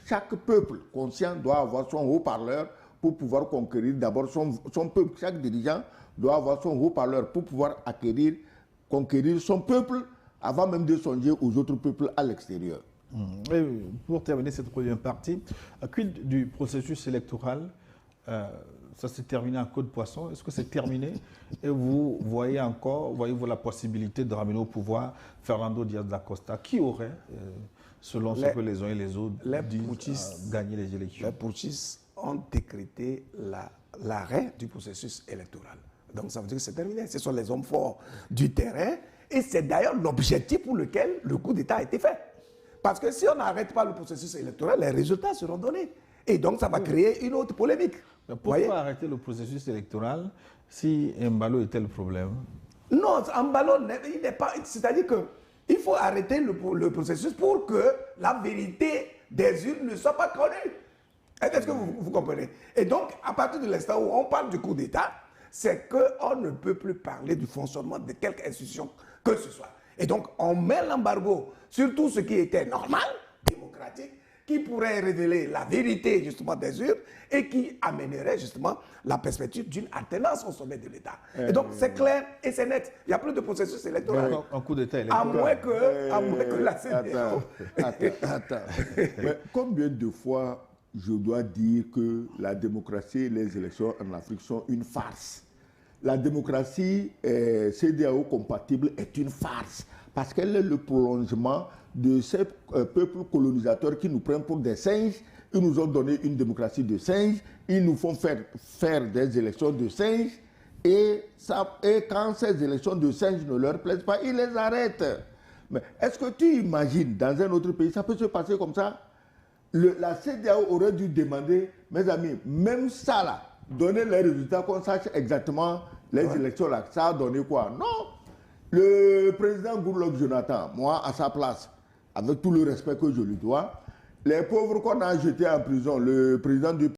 Chaque peuple conscient doit avoir son haut-parleur pour pouvoir conquérir d'abord son peuple. Chaque dirigeant doit avoir son haut-parleur pour pouvoir conquérir son peuple avant même de songer aux autres peuples à l'extérieur. Et pour terminer cette première partie, quid du processus électoral, ça s'est terminé en queue de poisson. Est-ce que c'est terminé? Et vous voyez-vous la possibilité de ramener au pouvoir Fernando Diaz da Costa, qui aurait, selon ce que les uns et les autres disent, gagné les élections? Les putschistes ont décrété l'arrêt du processus électoral. Donc ça veut dire que c'est terminé. Ce sont les hommes forts du terrain. Et c'est d'ailleurs l'objectif pour lequel le coup d'État a été fait. Parce que si on n'arrête pas le processus électoral, les résultats seront donnés. Et donc ça va créer une autre polémique. Pourquoi arrêter le processus électoral si Embalo était le problème? Non, Embalo, il n'est pas... C'est-à-dire qu'il faut arrêter le processus pour que la vérité des urnes ne soit pas connue. Est-ce que vous comprenez? Et donc, à partir de l'instant où on parle du coup d'État, c'est qu'on ne peut plus parler du fonctionnement de quelque institution que ce soit. Et donc, on met l'embargo sur tout ce qui était normal, démocratique, qui pourrait révéler la vérité justement des urnes et qui amènerait justement la perspective d'une alternance au sommet de l'État. Et donc, c'est clair et c'est net. Il n'y a plus de processus électoral. Un coup d'État électoral. À moins que la CEDEAO... Attends. Mais combien de fois je dois dire que la démocratie et les élections en Afrique sont une farce? La démocratie CEDEAO compatible est une farce parce qu'elle est le prolongement de ces peuples colonisateurs qui nous prennent pour des singes. Ils nous ont donné une démocratie de singes, ils nous font faire des élections de singes et quand ces élections de singes ne leur plaisent pas, ils les arrêtent. Mais est-ce que tu imagines dans un autre pays, ça peut se passer comme ça? La CEDEAO aurait dû demander, mes amis, même ça là, donner les résultats qu'on sache exactement les élections là, ça a donné quoi? Non. Le président Goodluck Jonathan, moi à sa place, avec tout le respect que je lui dois, les pauvres qu'on a jetés en prison, le président du